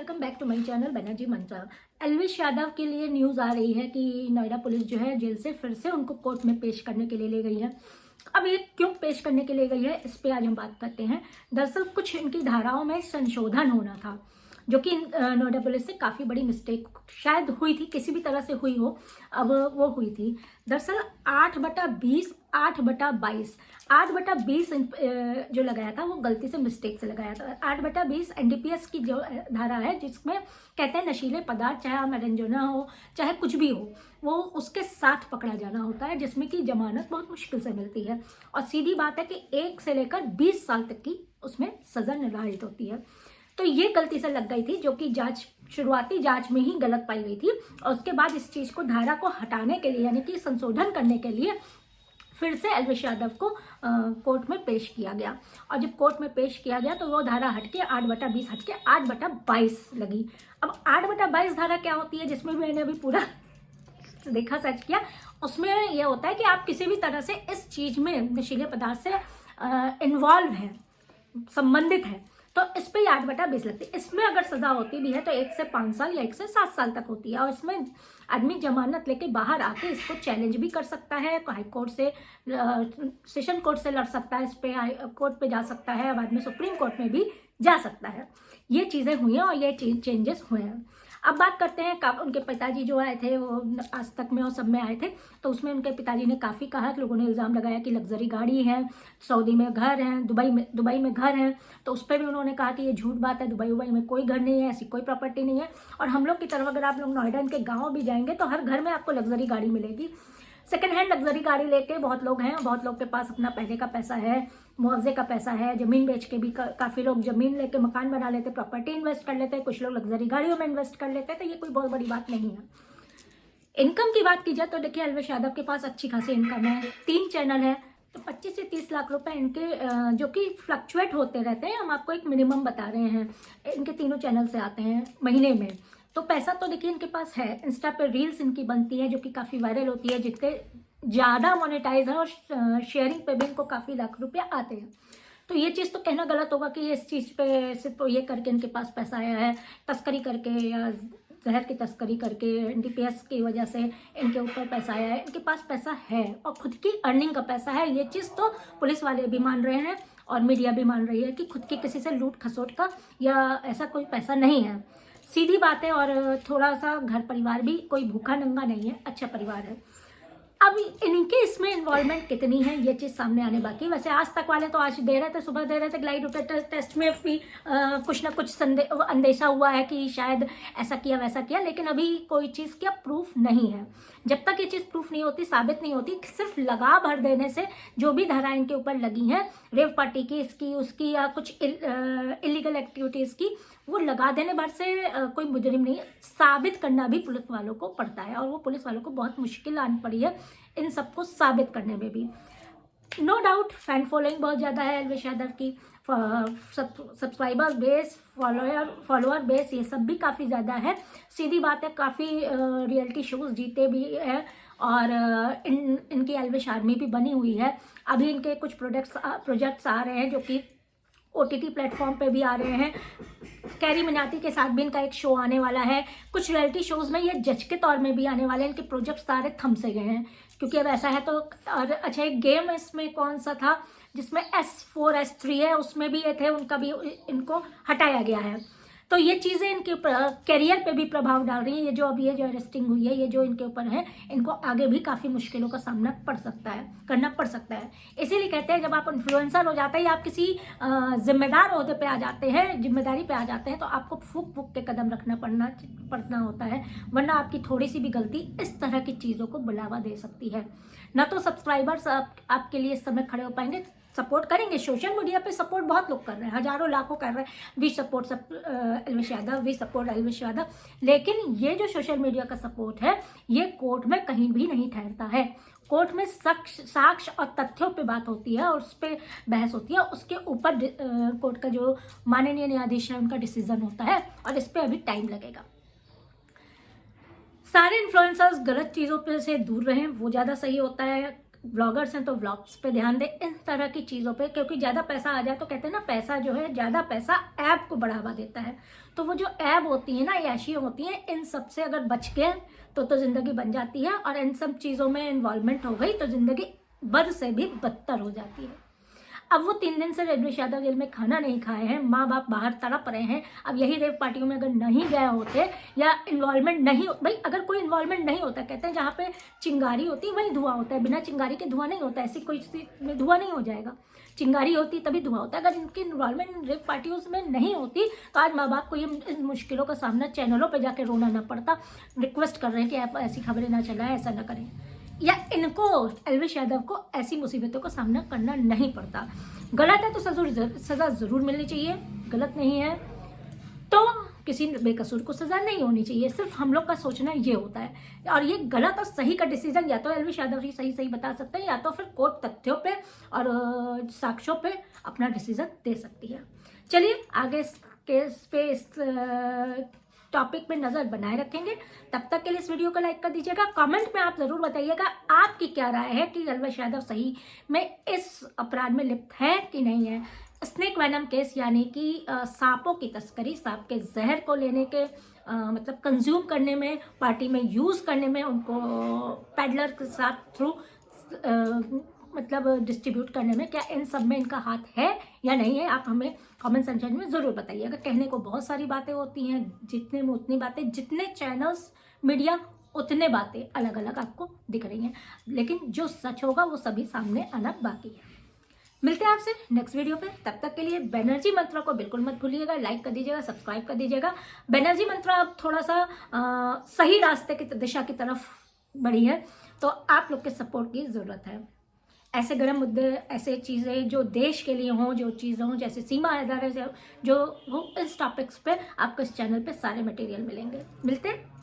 Welcome back to my channel Banerjee Mantra. Elvish Yadav के लिए news आ रही है कि नोएडा पुलिस जो है जेल से फिर से उनको कोर्ट में पेश करने के लिए ले गई है। अब ये क्यों पेश करने के लिए गई है, इस पे आज हम बात करते हैं। दरअसल कुछ इनकी धाराओं में संशोधन होना था, जो कि नोएडा पुलिस से काफ़ी बड़ी मिस्टेक शायद हुई थी, किसी भी तरह से हुई हो, अब वो हुई थी। दरअसल 8/20, 8/22, 8/20 जो लगाया था वो गलती से मिस्टेक से लगाया था। 8/20 एनडीपीएस की जो धारा है, जिसमें कहते हैं नशीले पदार्थ चाहे मैरिजुआना हो चाहे कुछ भी हो, वो उसके साथ पकड़ा जाना होता है, जिसमें कि जमानत बहुत मुश्किल से मिलती है। और सीधी बात है कि 1 से लेकर 20 साल तक की उसमें सज़ा निर्धारित होती है। तो ये गलती से लग गई थी, जो कि शुरुआती जांच में ही गलत पाई गई थी। और उसके बाद इस चीज़ को, धारा को हटाने के लिए, यानी कि संशोधन करने के लिए फिर से एल्विश यादव को कोर्ट में पेश किया गया। और जब कोर्ट में पेश किया गया तो वो धारा हटके 8/20 हटके 8/22 लगी। अब 8/22 धारा क्या होती है, जिसमें मैंने अभी पूरा देखा, सर्च किया। उसमें यह होता है कि आप किसी भी तरह से इस चीज़ में, नशीले पदार्थ से इन्वॉल्व है, संबंधित है, तो इस पे 8/20 लगती है। इसमें अगर सज़ा होती भी है तो 1 से 5 साल या 1 से 7 साल तक होती है। और इसमें आदमी जमानत लेके बाहर आके इसको चैलेंज भी कर सकता है, हाई कोर्ट से, सेशन कोर्ट से लड़ सकता है, इस पे हाई कोर्ट पे जा सकता है, बाद में सुप्रीम कोर्ट में भी जा सकता है। ये चीज़ें हुई हैं और ये चेंजेस हुए हैं। अब बात करते हैं, उनके पिताजी जो आए थे, वो आज तक में और सब में आए थे, तो उसमें उनके पिताजी ने काफ़ी कहा कि लोगों ने इल्ज़ाम लगाया कि लग्जरी गाड़ी है, सऊदी में घर हैं, दुबई में घर हैं। तो उस पर भी उन्होंने कहा कि ये झूठ बात है, दुबई में कोई घर नहीं है, ऐसी कोई प्रॉपर्टी नहीं है। और हम लोग की तरफ अगर आप लोग नोएडा के गाँव भी जाएंगे तो हर घर में आपको लग्जरी गाड़ी मिलेगी। सेकेंड हैंड लग्जरी गाड़ी लेके बहुत लोग हैं, बहुत लोग के पास अपना पहले का पैसा है, मुआवजे का पैसा है, ज़मीन बेच के भी काफ़ी लोग ज़मीन लेके मकान बना लेते, प्रॉपर्टी इन्वेस्ट कर लेते हैं, कुछ लोग लग्जरी गाड़ियों में इन्वेस्ट कर लेते हैं। तो ये कोई बहुत बड़ी बात नहीं है। इनकम की बात की जाए तो देखिए, एल्विश यादव के पास अच्छी खासी इनकम है, 3 चैनल है, तो 25 से 30 लाख रुपए इनके, जो कि फ्लक्चुएट होते रहते हैं। हम आपको एक मिनिमम बता रहे हैं, इनके तीनों चैनल से आते हैं महीने में। तो पैसा तो देखिए इनके पास है। इंस्टा पे रील्स इनकी बनती है, जो कि काफ़ी वायरल होती है, जितने ज़्यादा मोनेटाइज है, और शेयरिंग पे भी इनको काफ़ी लाख रुपये आते हैं। तो ये चीज़ तो कहना गलत होगा कि इस चीज़ पे सिर्फ ये करके इनके पास पैसा आया है, तस्करी करके या जहर की तस्करी करके, एनडीपीएस की वजह से इनके ऊपर पैसा आया है। इनके पास पैसा है और खुद की अर्निंग का पैसा है। ये चीज़ तो पुलिस वाले भी मान रहे हैं और मीडिया भी मान रही है कि खुद की किसी से लूट खसोट का या ऐसा कोई पैसा नहीं है। सीधी बात है। और थोड़ा सा घर परिवार भी कोई भूखा नंगा नहीं है, अच्छा परिवार है। अब इनके इसमें इन्वॉल्वमेंट कितनी है, ये चीज़ सामने आने बाकी। वैसे आज तक वाले तो आज दे रहे थे, सुबह दे रहे थे, ग्लाइड टेस्ट में भी कुछ ना कुछ अंदेशा हुआ है कि शायद ऐसा किया वैसा किया, लेकिन अभी कोई चीज़ का प्रूफ नहीं है। जब तक ये चीज़ प्रूफ नहीं होती, साबित नहीं होती, सिर्फ लगा भर देने से जो भी धारा इनके ऊपर लगी हैं, रेव पार्टी की, इसकी उसकी, या कुछ इलीगल एक्टिविटीज़ की, वो लगा देने भर से कोई मुजरिम नहीं है। साबित करना भी पुलिस वालों को पड़ता है, और वो पुलिस वालों को बहुत मुश्किल आनी पड़ी है इन सबको साबित करने में भी। नो डाउट फैन फॉलोइंग बहुत ज़्यादा है एल्विश यादव की, सब्सक्राइबर बेस, फॉलोअर बेस, ये सब भी काफ़ी ज़्यादा है। सीधी बात है, काफ़ी रियलिटी शोज जीते भी है, और इनकी एल्विश आर्मी भी बनी हुई है। अभी इनके कुछ प्रोजेक्ट्स आ रहे हैं, जो कि OTT प्लेटफॉर्म पे भी आ रहे हैं। कैरी मिनाटी के साथ भी इनका एक शो आने वाला है। कुछ रियलिटी शोज़ में ये जज के तौर में भी आने वाले हैं। इनके प्रोजेक्ट सारे थम से गए हैं, क्योंकि अब ऐसा है तो। और अच्छा, एक गेम इसमें कौन सा था जिसमें S4 S3 है, उसमें भी ये थे, उनका भी इनको हटाया गया है। तो ये चीज़ें इनके करियर पे भी प्रभाव डाल रही हैं। ये जो अरेस्टिंग हुई है, ये जो इनके ऊपर है, इनको आगे भी काफ़ी मुश्किलों का सामना करना पड़ सकता है। इसीलिए कहते हैं, जब आप इन्फ्लुएंसर हो जाते हैं या आप किसी जिम्मेदार ओहदे पे आ जाते हैं, जिम्मेदारी पे आ जाते हैं, तो आपको फूक फूक के कदम रखना पड़ना होता है, वरना आपकी थोड़ी सी भी गलती इस तरह की चीज़ों को बढ़ावा दे सकती है। न तो सब्सक्राइबर्स आपके लिए इस समय खड़े हो पाएंगे, सपोर्ट करेंगे। सोशल मीडिया पे सपोर्ट बहुत लोग कर रहे हैं, हजारों लाखों कर रहे हैं, we support Elvish Yadav, we support Elvish Yadav. लेकिन ये जो सोशल मीडिया का सपोर्ट है, ये कोर्ट में कहीं भी नहीं ठहरता है। कोर्ट में साक्ष्य और तथ्यों पे बात होती है और उस पर बहस होती है। उसके ऊपर कोर्ट का जो माननीय न्यायाधीश है, उनका डिसीजन होता है, और इस पर अभी टाइम लगेगा। सारे इन्फ्लुएंसर्स गलत चीज़ों पे से दूर रहें, वो ज़्यादा सही होता है। व्लॉगर्स हैं तो व्लॉग्स पे ध्यान दें, इन तरह की चीज़ों पे, क्योंकि ज़्यादा पैसा आ जाए तो कहते हैं ना, पैसा जो है, ज़्यादा पैसा ऐप को बढ़ावा देता है। तो वो जो ऐप होती है ना, ऐशियाँ होती हैं, इन सब से अगर बच गए तो ज़िंदगी बन जाती है, और इन सब चीज़ों में इन्वॉल्वमेंट हो गई तो ज़िंदगी बद से भी बदतर हो जाती है। अब वो 3 दिन से रणवीर यादव जेल में खाना नहीं खाए हैं, माँ बाप बाहर तड़प रहे हैं। अब यही रेप पार्टियों में अगर नहीं गए होते या इन्वॉल्वमेंट नहीं, भाई अगर कोई इन्वॉल्वमेंट नहीं होता, कहते हैं जहाँ पे चिंगारी होती है वहीं धुआं होता है, बिना चिंगारी के धुआं नहीं होता, ऐसी कोई स्थिति में धुआं नहीं हो जाएगा, चिंगारी होती तभी धुआं होता है। अगर इनकी इन्वॉल्वमेंट रेप पार्टियों में नहीं होती तो आज माँ बाप को ये इन मुश्किलों का सामना चैनलों पर जाकर रोना ना पड़ता। रिक्वेस्ट कर रहे हैं कि आप ऐसी खबरें ना चलाएं, ऐसा ना करें, या इनको एल्विश यादव को ऐसी मुसीबतों का सामना करना नहीं पड़ता। गलत है तो सज़ा ज़रूर मिलनी चाहिए, गलत नहीं है तो किसी बेकसूर को सज़ा नहीं होनी चाहिए। सिर्फ हम लोग का सोचना ये होता है, और ये गलत और सही का डिसीजन या तो एल्विश यादव ही सही बता सकते हैं, या तो फिर कोर्ट तथ्यों पे और साक्ष्यों पे अपना डिसीजन दे सकती है। चलिए आगे इस केस पे, इस टॉपिक पे नज़र बनाए रखेंगे। तब तक के लिए इस वीडियो को लाइक कर दीजिएगा। कमेंट में आप ज़रूर बताइएगा आपकी क्या राय है कि एल्विश यादव सही में इस अपराध में लिप्त है कि नहीं है। स्नेक वेनम केस यानी कि सांपों की तस्करी, सांप के जहर को लेने के मतलब कंज्यूम करने में, पार्टी में यूज़ करने में, उनको पैडलर के साथ थ्रू मतलब डिस्ट्रीब्यूट करने में, क्या इन सब में इनका हाथ है या नहीं है, आप हमें कमेंट सेक्शन में ज़रूर बताइएगा। कहने को बहुत सारी बातें होती हैं, जितने में उतनी बातें, जितने चैनल्स मीडिया उतने बातें अलग अलग आपको दिख रही हैं, लेकिन जो सच होगा वो सभी सामने आना बाकी है। मिलते हैं आपसे नेक्स्ट वीडियो पे, तब तक के लिए बैनर्जी मंत्रा को बिल्कुल मत भूलिएगा, लाइक कर दीजिएगा, सब्सक्राइब कर दीजिएगा। बैनर्जी मंत्रा अब थोड़ा सा सही रास्ते की दिशा की तरफ बढ़ी है, तो आप लोग के सपोर्ट की ज़रूरत है। ऐसे गर्म मुद्दे, ऐसे चीज़ें जो देश के लिए हों, जो चीज़ें हों, जैसे सीमा आधार जो हो, इस टॉपिक्स पे आपको इस चैनल पे सारे मटेरियल मिलेंगे। मिलते हैं